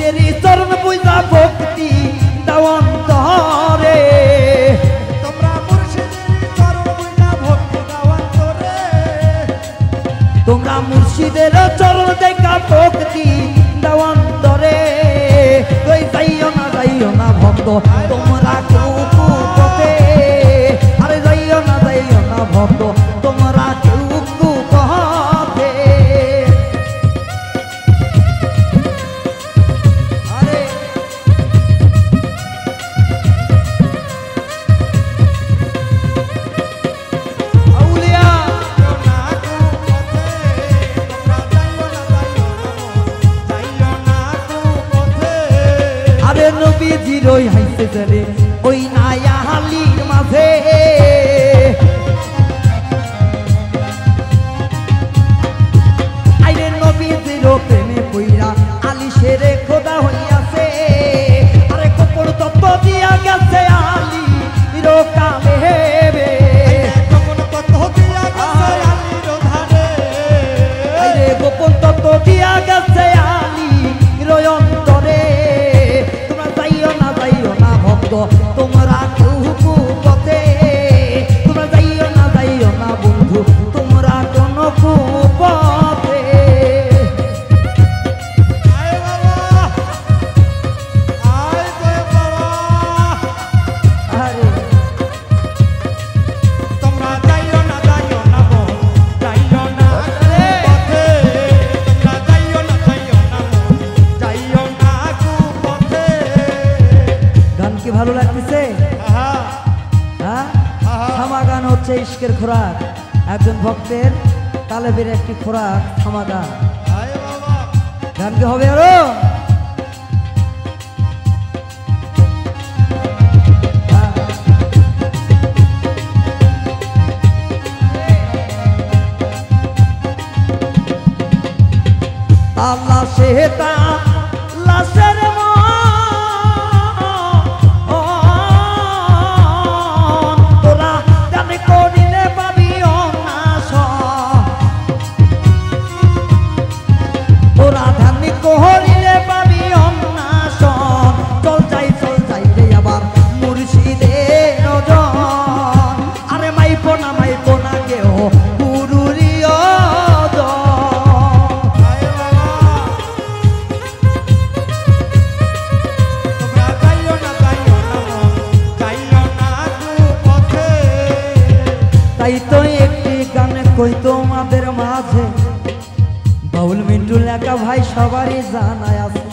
মুর্শিদেরই চরণ পূজা ভক্তি দাও অন্তরে তোমরা মুর্শিদের চরণ পূজা ভক্তি দাও অন্তরে তোমরা মুর্শিদের চরণ দেখা ভক্তি দাও অন্তরে কই যাইও না ভক্ত তোমরা কেউ পথে আরে যাইও না ভক্ত তোমরা কেউ পথে আরে আউলিয়া না কু পথে তোমরা যাইও না কু পথে আরে নবীজির ওই হাইতে চলে ওই নায়া হালির মাঝে আইরে নবীজির প্রেমে কইরা আলী শেরে খোদা হইয়াছে আরে কপড় তত্ত্ব দিয়া গেছে আলী চিরকালে হেবে গোপন তত্ত্ব দিয়া গেছে আলীর ধারে আইরে গোপন তত্ত্ব দিয়া গেছে আলী অন্তরে তোমরা যাইও না ভক্ত তোমরা কেউ পথে তোমরা যাইও না বন্ধু তোমরা কোন পথে আয় বাবা আয় দে বাবা আরে তোমরা যাইও না গো যাইও না পথে তোমরা যাইও না কু পথে গান কি ভালো লাগতেছে আহা হ্যাঁ আহা। থামা গান হচ্ছে ইশকের খোরাক একজন ভক্তের তালেবের একটি খোরাক থামা গান আয় বাবা গান কি হবে আরো আল্লাহ সেতা লাশের তোরা গান করিলে পাবি অনাশ তোরা ধ্যান করিলে পাবি অনাশ চল যাই রে আবার মুর্শিদের জন আরে মাইপো না কেউ গুরুরিয় আয় বাবা তোমরা যাইও না কু পথে তাই তো একটি গানে কই তোমাদের মাঝে বাউল মিন্টু লেখা ভাই সবারই জানায় আছে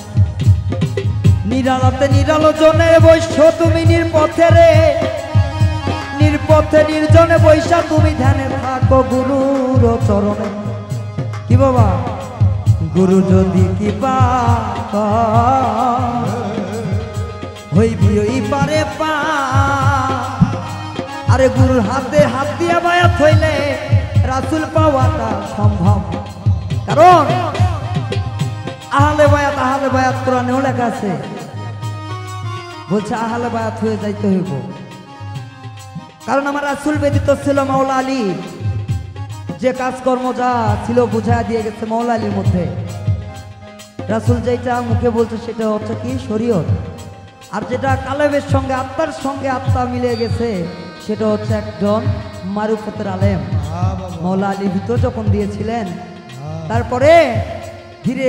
নিরালাতে নিরালোচনে বৈশ্য তুমি নির্পথে রে নির্পথে নির্জনে বৈশা তুমি ধ্যানে থাকো গুরুর চরণে কি বাবা গুরু যদি কি পা হইবি ওই পারে পা আরে গুরুর হাতে হাত দিয়া বায়াত হইলে রাসূল পাওয়াটা সম্ভব কারণ আহলে বায়াত কোরআনেও লেখা আছে বলছে আহলে বায়াত হয়ে যাইতে হইব কারণ আমার রাসূল ব্যতীত ছিল মাওলা আলী যে কাজকর্ম যা ছিল বুঝায় দিয়ে গেছে মাওলা আলীর মধ্যে রাসূল যেটা মুখে বলছে সেটা হচ্ছে কি শরীয়ত আর যেটা কালেবের সঙ্গে আত্মা মিলে গেছে সেটা হচ্ছে একজন মারুফতের আলেম মাওলা আলী ভিতর যখন দিয়েছিলেন তারপরে ধীরে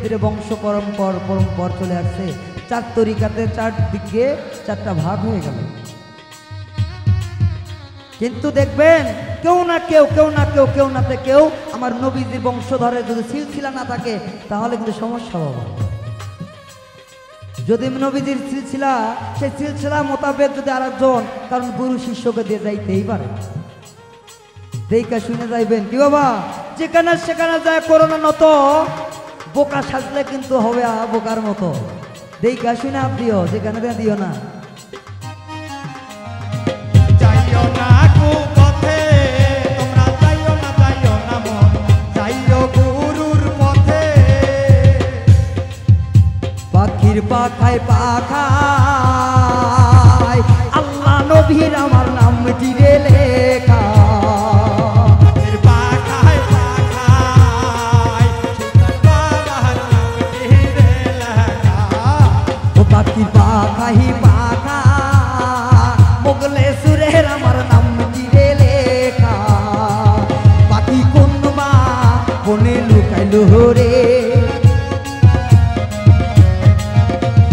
ধীরে বংশ পরম্পর চলে আসছে চার তরিকাতে চার দিকে চারটা ভাগ হয়ে গেল কিন্তু দেখবেন কেউ না কেউ আমার নবীজির বংশধরে যদি সিলসিলা না থাকে তাহলে কিন্তু সমস্যা হবে যদি নবীজির সিলসিলা সেই সিলসিলা মোতাবেক যদি আরেকজন কারণ গুরু শিষ্যকে দিয়ে যাইতেই পারে দেখা শুনে যাইবেন কি বাবা যেখানে সেখানে যায় করোনা নত বোকা সাজলে কিন্তু হবে বোকার মতো দেখা শুনে দিও যেখানে দিও না যাইও না কু পথে তোমরা যাইও না মন যাইও গুরুর পথে পাখির পাখায় আল্লাহ নবীর আমার নাম জিরে লেখা লুকাইলো রে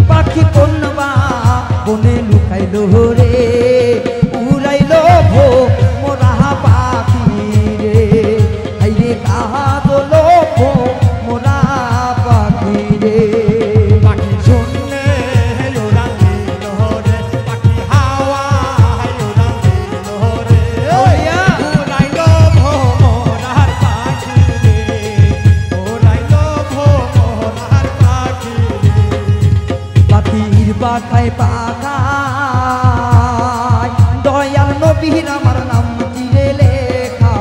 পাখি কোন বা বনে লুকাইলো রে উড়াইলো ভো মোরা পাখি রে আইরে কাহা দোলো ভো মোরা পাখি রে পাখি শুনলে উড়াল দিল রে পাখি হাওয়ায় উড়াল দিল রে উড়াইলো ভোমরার পাখি রে উড়াইলো ভোমরার পাখি রে পাখির পাখায় পাখায় দয়াল নবীর আমার নাম চিরে লেখা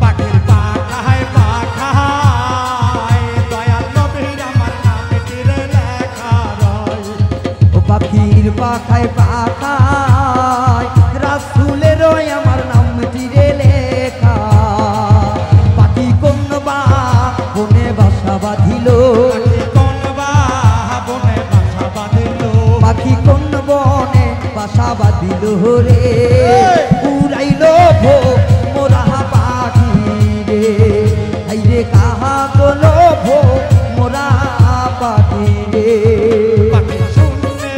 পাখির পাখায় পাখায় দয়াল নবীর আমার নাম তীরে লেখা রয় ও পাখির পাখায় পাখায় রাসূলের আমার নাম চিরে লেখা পাখি কোন বা বনে বাসা বাঁধিল পাখি কোন বা বনে বাসা বাঁধিল পাখি কোন বনে বাসা বাঁধিল রে উড়াইলো ভো মোরা পাখি রে আইরে কাহা তোলো ভো মোরা পাখি রে পাখি শুনলে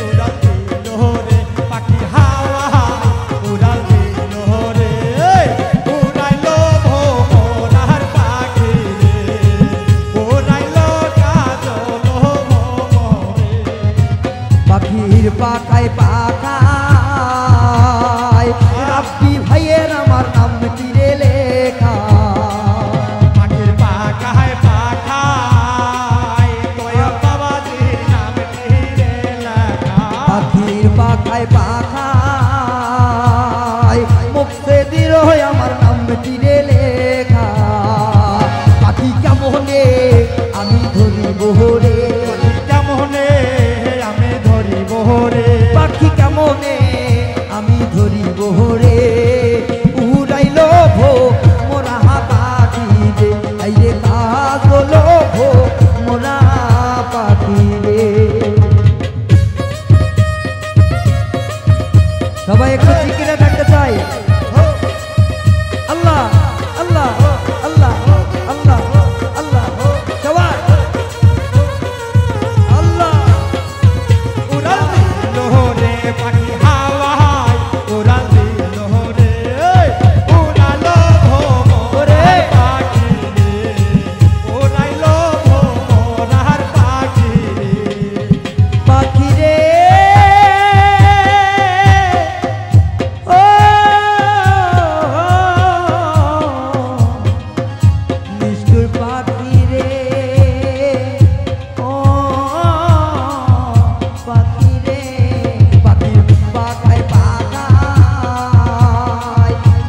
উড়াল দিল রে পাখি হাওয়া উড়াল দিল রে উড়াইলো ভোমরার পাখি রে উড়াইলো কাজল মোরে পাখির পাখায় পাখায় রাব্বি ভাইয়ের আমার নাম তীরে লেখা পাখির পাখায় পাখায় দয়া বাবাজির নাম তীরে লেখা পাখির পাখায় পাখায় মুখে দিল আমার নাম তীরে লেখা পাখি কেমনে আমি ধরিব রে পাখি কেমনে আমি ধরিব রে পাখি কেমনে আমি ধরিব রে উড়াইলো ভো মোরা পাখি রে আইরে কাজলো ভো মোরা পাখি রে সবাই একটু জিকিরে থাকতে চাই আল্লাহ আল্লাহ আল্লাহ আল্লাহ আল্লাহ সবাই আল্লাহ উড়াল দিল রে পাখি হাওয়ায় উড়াল দিল রে উড়ালো ভোমরার পাখি রে উড়াইলো ভোমরার পাখি রে পাখি রে ও নিষ্ঠুর পাখি রে ও পাখি রে পাখির পাখায় পাখায়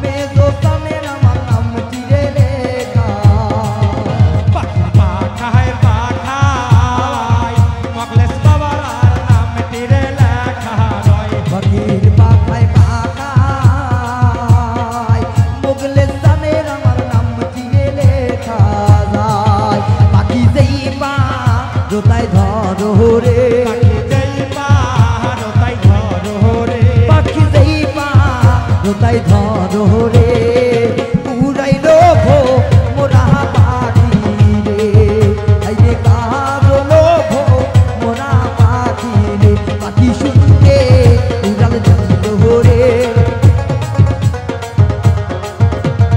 মেজোস্তানের আমার নাম চিরে লেখা পাখি পাখায় পাখায় মখলেস বাবার নাম তীরে লেখা রয় পাখির পাখায় পাখায় মুগলেস্তানের আমার নাম চিরে লেখা যায় পাখি যেই পা জোতায় ধরো রে পাখি যেই পাহাড় তাই ধরো রে পাখি যেই পা জোতায় ধরো রে উড়াইলো ভো মোরা পাখি রে আইরে কাজলো ভো মোরা পাখি রে পাখি শুনকে উড়াল দিল রে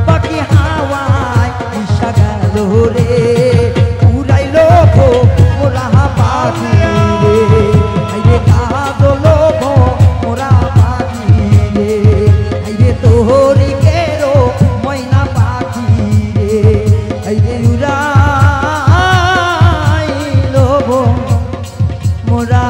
পাখি হাওয়ায় ইশা গেল রে উড়াইলো ভো মোরা পাখি রে আইরে কাজলো ভো মোরা পাখি রে আইরে তোহরি কেরো ময়না পাখি রে আইরে উড়াইলো ভো মোরা